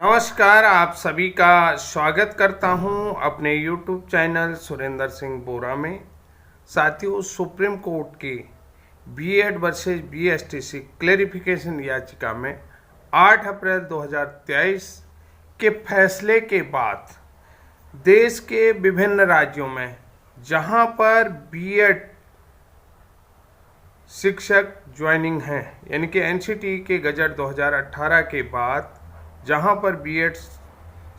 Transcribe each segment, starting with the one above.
नमस्कार, आप सभी का स्वागत करता हूं अपने YouTube चैनल सुरेंद्र सिंह बोरा में। साथियों, सुप्रीम कोर्ट की बीएड वर्सेस बीएसटीसी क्लेरिफिकेशन याचिका में 8 अप्रैल 2023 के फैसले के बाद देश के विभिन्न राज्यों में जहां पर बीएड शिक्षक ज्वाइनिंग हैं, यानी कि एनसीटी के गजट 2018 के बाद जहां पर बीएड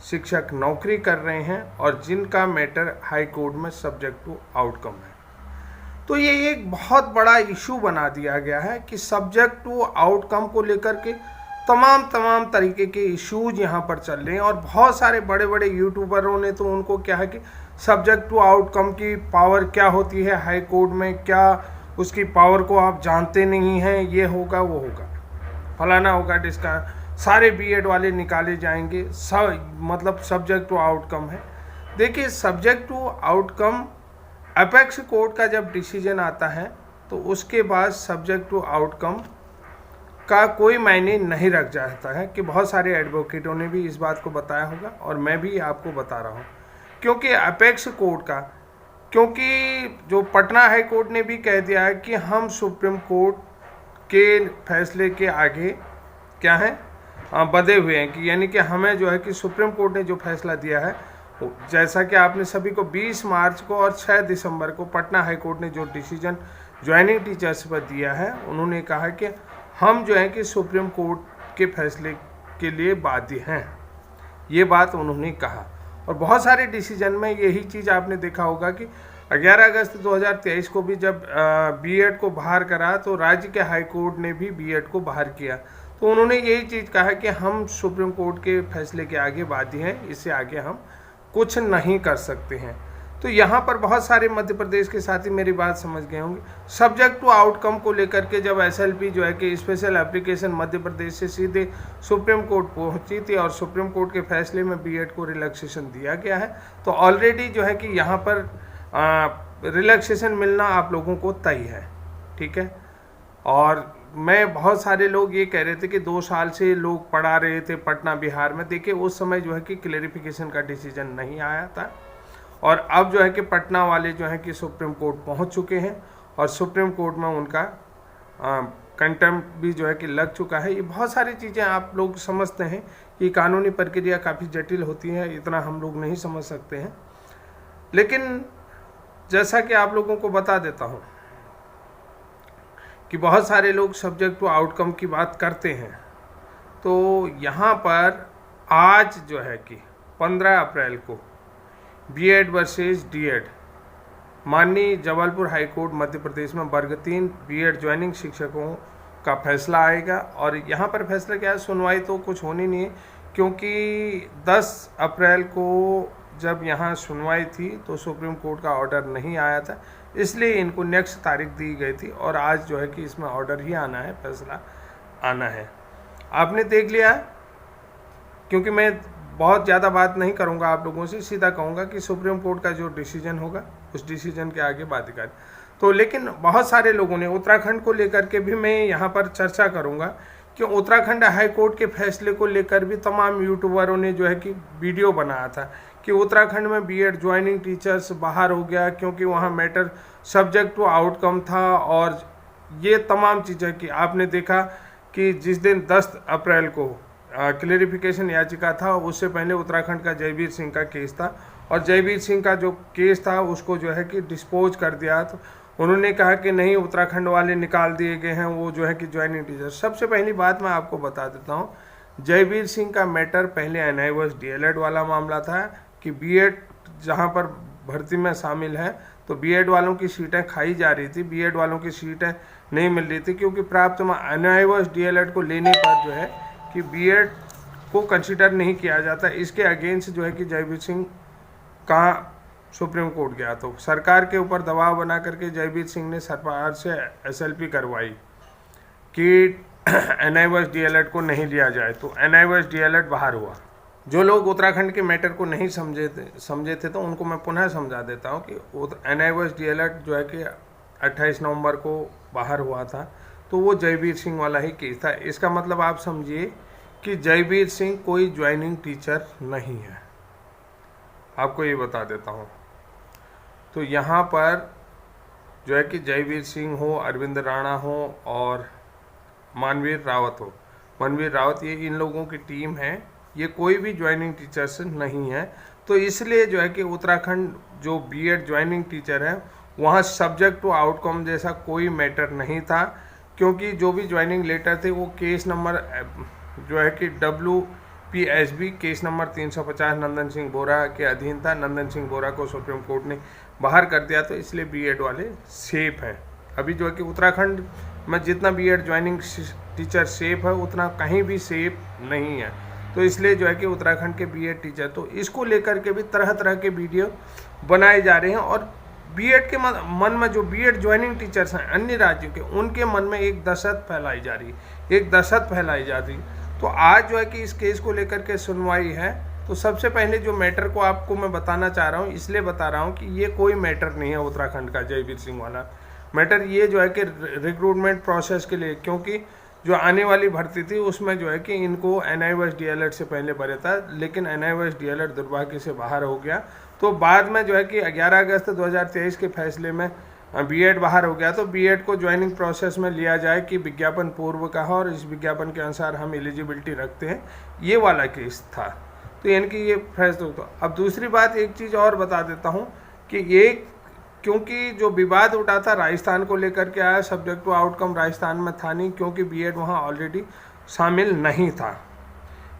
शिक्षक नौकरी कर रहे हैं और जिनका मैटर हाई कोर्ट में सब्जेक्ट टू आउटकम है, तो ये एक बहुत बड़ा इशू बना दिया गया है कि सब्जेक्ट टू आउटकम को लेकर के तमाम तरीके के इश्यूज यहाँ पर चल रहे हैं। और बहुत सारे बड़े बड़े यूट्यूबरों ने तो उनको क्या है कि सब्जेक्ट टू आउटकम की पावर क्या होती है हाई कोर्ट में, क्या उसकी पावर को आप जानते नहीं हैं, ये होगा वो होगा, फलाना होगा, डिस्का सारे बीएड वाले निकाले जाएंगे, सब मतलब सब्जेक्ट टू आउटकम है। देखिए, subject to outcome apex court का जब डिसीजन आता है तो उसके बाद सब्जेक्ट टू आउटकम का कोई मायने नहीं रख जाता है, कि बहुत सारे एडवोकेटों ने भी इस बात को बताया होगा और मैं भी आपको बता रहा हूँ। क्योंकि अपेक्स कोर्ट का, क्योंकि जो पटना हाई कोर्ट ने भी कह दिया है कि हम सुप्रीम कोर्ट के फैसले के आगे क्या है, बंधे हुए हैं, कि यानी कि हमें जो है कि सुप्रीम कोर्ट ने जो फैसला दिया है, जैसा कि आपने सभी को 20 मार्च को और 6 दिसंबर को पटना हाई कोर्ट ने जो डिसीजन ज्वाइनिंग टीचर्स पर दिया है, उन्होंने कहा कि हम जो है कि सुप्रीम कोर्ट के फैसले के लिए बाध्य हैं, ये बात उन्होंने कहा। और बहुत सारे डिसीजन में यही चीज़ आपने देखा होगा कि 11 अगस्त 2023 को भी जब बीएड को बाहर करा तो राज्य के हाई कोर्ट ने भी बीएड को बाहर किया, तो उन्होंने यही चीज़ कहा कि हम सुप्रीम कोर्ट के फैसले के आगे बाध्य हैं, इससे आगे हम कुछ नहीं कर सकते हैं। तो यहाँ पर बहुत सारे मध्य प्रदेश के साथी मेरी बात समझ गए होंगे। सब्जेक्ट टू आउटकम को लेकर के जब एसएलपी जो है कि स्पेशल एप्लीकेशन मध्य प्रदेश से सीधे सुप्रीम कोर्ट पहुँची थी और सुप्रीम कोर्ट के फैसले में बीएड को रिलैक्सेशन दिया गया है, तो ऑलरेडी जो है कि यहाँ पर रिलैक्सेशन मिलना आप लोगों को तय है, ठीक है। और मैं बहुत सारे लोग ये कह रहे थे कि 2 साल से लोग पढ़ा रहे थे पटना बिहार में। देखिए, उस समय जो है कि क्लेरिफिकेशन का डिसीजन नहीं आया था और अब जो है कि पटना वाले जो है कि सुप्रीम कोर्ट पहुंच चुके हैं और सुप्रीम कोर्ट में उनका कंटेम्प्ट भी जो है कि लग चुका है। ये बहुत सारी चीज़ें आप लोग समझते हैं कि कानूनी प्रक्रिया काफ़ी जटिल होती है, इतना हम लोग नहीं समझ सकते हैं। लेकिन जैसा कि आप लोगों को बता देता हूँ कि बहुत सारे लोग सब्जेक्ट टू आउटकम की बात करते हैं, तो यहाँ पर आज जो है कि 15 अप्रैल को बीएड वर्सेस डीएड माननीय जबलपुर हाई कोर्ट मध्य प्रदेश में वर्ग 3 बीएड ज्वाइनिंग शिक्षकों का फैसला आएगा। और यहाँ पर फैसला क्या है, सुनवाई तो कुछ होनी नहीं है, क्योंकि 10 अप्रैल को जब यहाँ सुनवाई थी तो सुप्रीम कोर्ट का ऑर्डर नहीं आया था, इसलिए इनको नेक्स्ट तारीख दी गई थी और आज जो है कि इसमें ऑर्डर ही आना है, फैसला आना है। आपने देख लिया, क्योंकि मैं बहुत ज़्यादा बात नहीं करूंगा आप लोगों से, सीधा कहूंगा कि सुप्रीम कोर्ट का जो डिसीजन होगा उस डिसीजन के आगे बाध्यकारी। तो लेकिन बहुत सारे लोगों ने उत्तराखंड को लेकर के भी मैं यहाँ पर चर्चा करूँगा कि उत्तराखंड हाई कोर्ट के फैसले को लेकर भी तमाम यूट्यूबरों ने जो है कि वीडियो बनाया था कि उत्तराखंड में बीएड ज्वाइनिंग टीचर्स बाहर हो गया क्योंकि वहाँ मैटर सब्जेक्ट टू आउटकम था। और ये तमाम चीज़ें कि आपने देखा कि जिस दिन 10 अप्रैल को क्लेरिफिकेशन याचिका था, उससे पहले उत्तराखंड का जयवीर सिंह का केस था और जयवीर सिंह का जो केस था उसको जो है कि डिस्पोज कर दिया। तो उन्होंने कहा कि नहीं, उत्तराखंड वाले निकाल दिए गए हैं, वो जो है कि ज्वाइनिंग टीचर। सबसे पहली बात मैं आपको बता देता हूँ, जयवीर सिंह का मैटर पहले एनआईओएस डीएलएड वाला मामला था कि बीएड जहाँ पर भर्ती में शामिल है तो बीएड वालों की सीटें खाई जा रही थी, बीएड वालों की सीटें नहीं मिल रही थी, क्योंकि प्राप्त में एनआईओएस डीएलएड को लेने पर जो है कि बीएड को कंसीडर नहीं किया जाता। इसके अगेंस्ट जो है कि जयवीर सिंह का सुप्रीम कोर्ट गया, तो सरकार के ऊपर दबाव बना करके जयवीर सिंह ने सरकार से एसएलपी करवाई कि एनआईओएस डीएलएड को नहीं लिया जाए, तो एनआईओएस डीएलएड बाहर हुआ। जो लोग उत्तराखंड के मैटर को नहीं समझे थे तो उनको मैं पुनः समझा देता हूँ कि एनआईओएस डीएलएड जो है कि 28 नवंबर को बाहर हुआ था, तो वो जयवीर सिंह वाला ही केस था। इसका मतलब आप समझिए कि जयवीर सिंह कोई ज्वाइनिंग टीचर नहीं है। आपको ये बता देता हूँ। तो यहाँ पर जो है कि जयवीर सिंह हो, अरविंद राणा हो और मानवीर रावत हो, मनवीर रावत, ये इन लोगों की टीम है, ये कोई भी ज्वाइनिंग टीचर्स नहीं है। तो इसलिए जो है कि उत्तराखंड जो बीएड ज्वाइनिंग टीचर है वहाँ सब्जेक्ट टू आउटकम जैसा कोई मैटर नहीं था, क्योंकि जो भी ज्वाइनिंग लेटर थे वो केस नंबर जो है कि WPSB case number 350 Nandan Singh बोरा के अधीन था। नंदन सिंह बोरा को सुप्रीम कोर्ट ने बाहर कर दिया, तो इसलिए बीएड वाले सेफ हैं। अभी जो है कि उत्तराखंड में जितना बीएड ज्वाइनिंग टीचर सेफ है उतना कहीं भी सेफ नहीं है। तो इसलिए जो है कि उत्तराखंड के बीएड टीचर, तो इसको लेकर के भी तरह तरह के वीडियो बनाए जा रहे हैं और बीएड के मन में जो बीएड ज्वाइनिंग टीचर्स हैं अन्य राज्यों के, उनके मन में एक दहशत फैलाई जा रही है, एक दहशत फैलाई जा रही। तो आज जो है कि इस केस को लेकर के सुनवाई है। तो सबसे पहले जो मैटर को आपको मैं बताना चाह रहा हूँ, इसलिए बता रहा हूँ कि ये कोई मैटर नहीं है उत्तराखंड का जयवीर सिंह वाला मैटर। ये जो है कि रिक्रूटमेंट प्रोसेस के लिए, क्योंकि जो आने वाली भर्ती थी उसमें जो है कि इनको NIOS DLED से पहले भरे था, लेकिन NIOS DLED दुर्भाग्य से बाहर हो गया। तो बाद में जो है कि 11 अगस्त 2023 के फैसले में बीएड बाहर हो गया। तो बीएड को ज्वाइनिंग प्रोसेस में लिया जाए कि विज्ञापन पूर्व का हो और इस विज्ञापन के अनुसार हम एलिजिबिलिटी रखते हैं, ये वाला केस था। तो यानी कि ये फैसला होता। अब दूसरी बात, एक चीज़ और बता देता हूँ कि ये क्योंकि जो विवाद उठा था राजस्थान को लेकर के आया, सब्जेक्ट टू आउटकम राजस्थान में था नहीं, क्योंकि बीएड वहाँ ऑलरेडी शामिल नहीं था,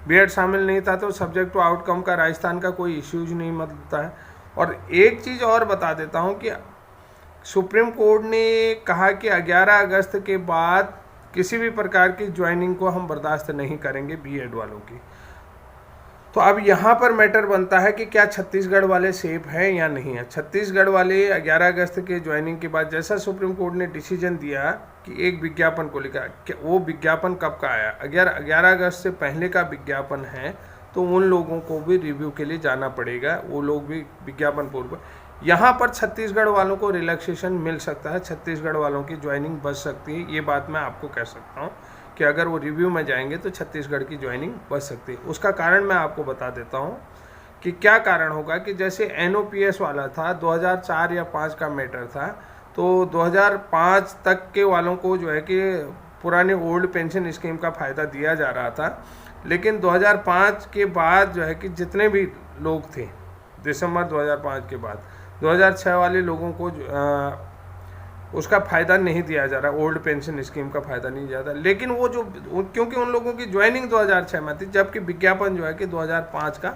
बीएड शामिल नहीं था, तो सब्जेक्ट टू आउटकम का राजस्थान का कोई इश्यूज नहीं मिलता है। और एक चीज़ और बता देता हूँ कि सुप्रीम कोर्ट ने कहा कि 11 अगस्त के बाद किसी भी प्रकार की ज्वाइनिंग को हम बर्दाश्त नहीं करेंगे बीएड वालों की। तो अब यहाँ पर मैटर बनता है कि क्या छत्तीसगढ़ वाले सेफ हैं या नहीं है। छत्तीसगढ़ वाले 11 अगस्त के ज्वाइनिंग के बाद जैसा सुप्रीम कोर्ट ने डिसीजन दिया कि एक विज्ञापन को लेकर, वो विज्ञापन कब का आया, 11 अगस्त से पहले का विज्ञापन है, तो उन लोगों को भी रिव्यू के लिए जाना पड़ेगा, वो लोग भी विज्ञापन पूर्व। यहाँ पर छत्तीसगढ़ वालों को रिलैक्सेशन मिल सकता है, छत्तीसगढ़ वालों की ज्वाइनिंग बच सकती है, ये बात मैं आपको कह सकता हूँ कि अगर वो रिव्यू में जाएंगे तो छत्तीसगढ़ की ज्वाइनिंग बच सकती है। उसका कारण मैं आपको बता देता हूँ कि क्या कारण होगा कि जैसे NOPS वाला था 2004 या 5 का मैटर था, तो 2005 तक के वालों को जो है कि पुराने ओल्ड पेंशन स्कीम का फ़ायदा दिया जा रहा था, लेकिन 2005 के बाद जो है कि जितने भी लोग थे दिसंबर 2005 के बाद 2006 वाले लोगों को उसका फ़ायदा नहीं दिया जा रहा, ओल्ड पेंशन स्कीम का फ़ायदा नहीं दिया था। लेकिन वो जो, क्योंकि उन लोगों की ज्वाइनिंग 2006 में थी, जबकि विज्ञापन जो है कि 2005 का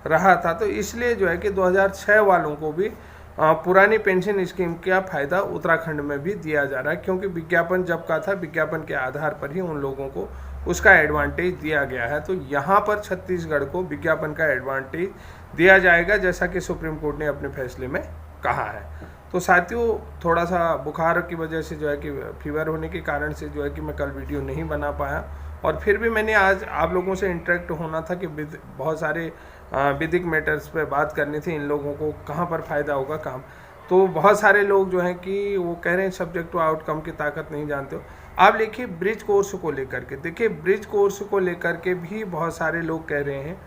रहा था, तो इसलिए जो है कि 2006 वालों को भी पुरानी पेंशन स्कीम का फ़ायदा उत्तराखंड में भी दिया जा रहा है, क्योंकि विज्ञापन जब का था विज्ञापन के आधार पर ही उन लोगों को उसका एडवांटेज दिया गया है। तो यहाँ पर छत्तीसगढ़ को विज्ञापन का एडवांटेज दिया जाएगा, जैसा कि सुप्रीम कोर्ट ने अपने फैसले में कहा है। तो साथियों, थोड़ा सा बुखार की वजह से जो है कि फीवर होने के कारण से जो है कि मैं कल वीडियो नहीं बना पाया, और फिर भी मैंने आज आप लोगों से इंटरेक्ट होना था कि बहुत सारे विधिक मैटर्स पे बात करनी थी, इन लोगों को कहाँ पर फ़ायदा होगा कहाँ। तो बहुत सारे लोग जो हैं कि वो कह रहे हैं सब्जेक्ट टू आउटकम की ताकत नहीं जानते हो। आप लिखिए ब्रिज कोर्स को लेकर के, देखिए ब्रिज कोर्स को लेकर के भी बहुत सारे लोग कह रहे हैं।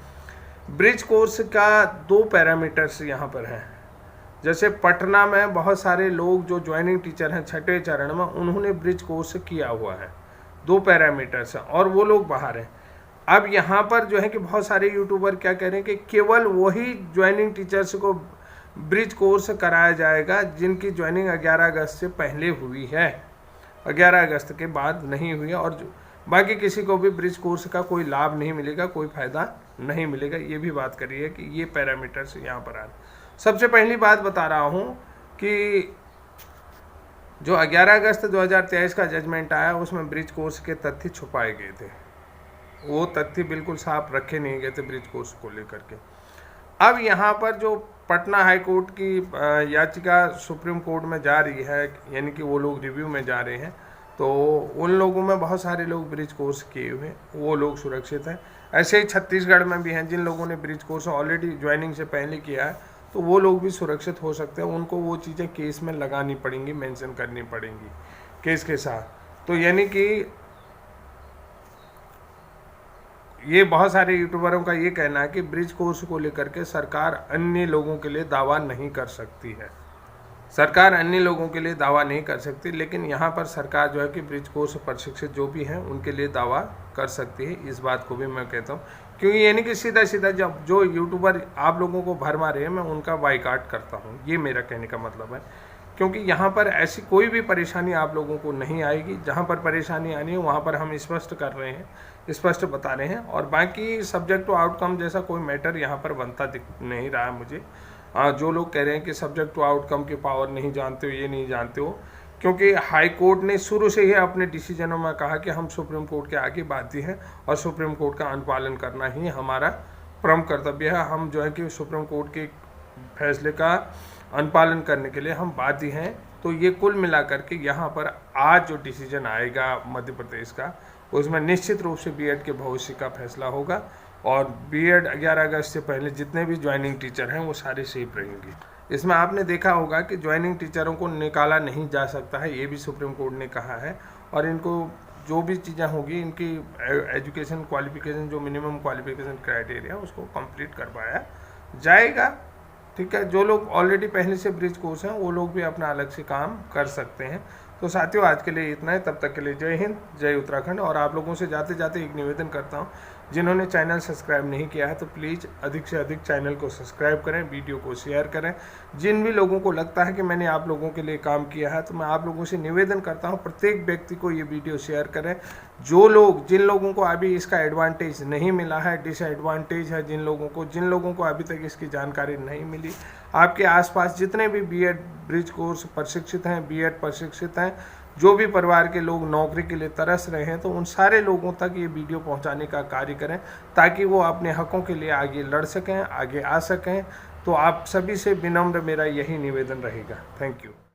ब्रिज कोर्स का 2 पैरामीटर्स यहाँ पर हैं। जैसे पटना में बहुत सारे लोग जो ज्वाइनिंग टीचर हैं 6ठे चरण में, उन्होंने ब्रिज कोर्स किया हुआ है, 2 पैरामीटर्स हैं, और वो लोग बाहर हैं। अब यहाँ पर जो है कि बहुत सारे यूट्यूबर क्या कह रहे हैं कि केवल वही ज्वाइनिंग टीचर्स को ब्रिज कोर्स कराया जाएगा जिनकी ज्वाइनिंग 11 अगस्त से पहले हुई है, 11 अगस्त के बाद नहीं हुई है, और जो बाकी किसी को भी ब्रिज कोर्स का कोई लाभ नहीं मिलेगा, कोई फ़ायदा नहीं मिलेगा। ये भी बात करी है कि ये पैरामीटर्स यहाँ पर आ रहे। सबसे पहली बात बता रहा हूँ कि जो 11 अगस्त 2023 का जजमेंट आया उसमें ब्रिज कोर्स के तथ्य छुपाए गए थे, वो तथ्य बिल्कुल साफ रखे नहीं गए थे ब्रिज कोर्स को लेकर के। अब यहाँ पर जो पटना हाई कोर्ट की याचिका सुप्रीम कोर्ट में जा रही है, यानी कि वो लोग रिव्यू में जा रहे हैं, तो उन लोगों में बहुत सारे लोग ब्रिज कोर्स किए हुए हैं, वो लोग सुरक्षित हैं। ऐसे ही छत्तीसगढ़ में भी हैं जिन लोगों ने ब्रिज कोर्स ऑलरेडी ज्वाइनिंग से पहले किया है, तो वो लोग भी सुरक्षित हो सकते हैं। उनको वो चीज़ें केस में लगानी पड़ेंगी, मेंशन करनी पड़ेंगी केस के साथ। तो यानी कि ये बहुत सारे यूट्यूबरों का ये कहना है कि ब्रिज कोर्स को लेकर के सरकार अन्य लोगों के लिए दावा नहीं कर सकती है। सरकार अन्य लोगों के लिए दावा नहीं कर सकती, लेकिन यहाँ पर सरकार जो है कि ब्रिज कोर्स प्रशिक्षित जो भी हैं उनके लिए दावा कर सकती है। इस बात को भी मैं कहता हूँ, क्योंकि यानी कि सीधा सीधा जब जो यूट्यूबर आप लोगों को भर मारे हैं मैं उनका बाइकाट करता हूँ, ये मेरा कहने का मतलब है। क्योंकि यहाँ पर ऐसी कोई भी परेशानी आप लोगों को नहीं आएगी। जहाँ पर परेशानी आनी है वहाँ पर हम स्पष्ट कर रहे हैं, स्पष्ट बता रहे हैं। और बाकी सब्जेक्ट टू आउटकम जैसा कोई मैटर यहाँ पर बनता दिख नहीं रहा है मुझे। जो लोग कह रहे हैं कि सब्जेक्ट टू आउटकम की पावर नहीं जानते हो, ये नहीं जानते हो, क्योंकि हाई कोर्ट ने शुरू से ही अपने डिसीजनों में कहा कि हम सुप्रीम कोर्ट के आगे बाध्य हैं और सुप्रीम कोर्ट का अनुपालन करना ही हमारा परम कर्तव्य है। हम जो है कि सुप्रीम कोर्ट के फैसले का अनुपालन करने के लिए हम बाध्य हैं। तो ये कुल मिलाकर के यहाँ पर आज जो डिसीजन आएगा मध्य प्रदेश का, उसमें निश्चित रूप से बीएड के भविष्य का फैसला होगा और बीएड 11 अगस्त से पहले जितने भी ज्वाइनिंग टीचर हैं वो सारे सेफ रहेंगे। इसमें आपने देखा होगा कि ज्वाइनिंग टीचरों को निकाला नहीं जा सकता है, ये भी सुप्रीम कोर्ट ने कहा है। और इनको जो भी चीज़ें होगी, इनकी एजुकेशन क्वालिफिकेशन, जो मिनिमम क्वालिफिकेशन क्राइटेरिया उसको कंप्लीट करवाया जाएगा। ठीक है, जो लोग ऑलरेडी पहले से ब्रिज कोर्स हैं वो लोग भी अपना अलग से काम कर सकते हैं। तो साथियों, आज के लिए इतना है। तब तक के लिए जय हिंद, जय उत्तराखंड। और आप लोगों से जाते जाते एक निवेदन करता हूँ, जिन्होंने चैनल सब्सक्राइब नहीं किया है तो प्लीज़ अधिक से अधिक चैनल को सब्सक्राइब करें, वीडियो को शेयर करें। जिन भी लोगों को लगता है कि मैंने आप लोगों के लिए काम किया है, तो मैं आप लोगों से निवेदन करता हूँ प्रत्येक व्यक्ति को ये वीडियो शेयर करें। जिन लोगों को अभी इसका एडवांटेज नहीं मिला है, डिसएडवांटेज है जिन लोगों को अभी तक इसकी जानकारी नहीं मिली, आपके आसपास जितने भी बीएड ब्रिज कोर्स प्रशिक्षित हैं, बीएड प्रशिक्षित हैं, जो भी परिवार के लोग नौकरी के लिए तरस रहे हैं, तो उन सारे लोगों तक ये वीडियो पहुंचाने का कार्य करें ताकि वो अपने हकों के लिए आगे लड़ सकें, आगे आ सकें। तो आप सभी से विनम्र मेरा यही निवेदन रहेगा। Thank you.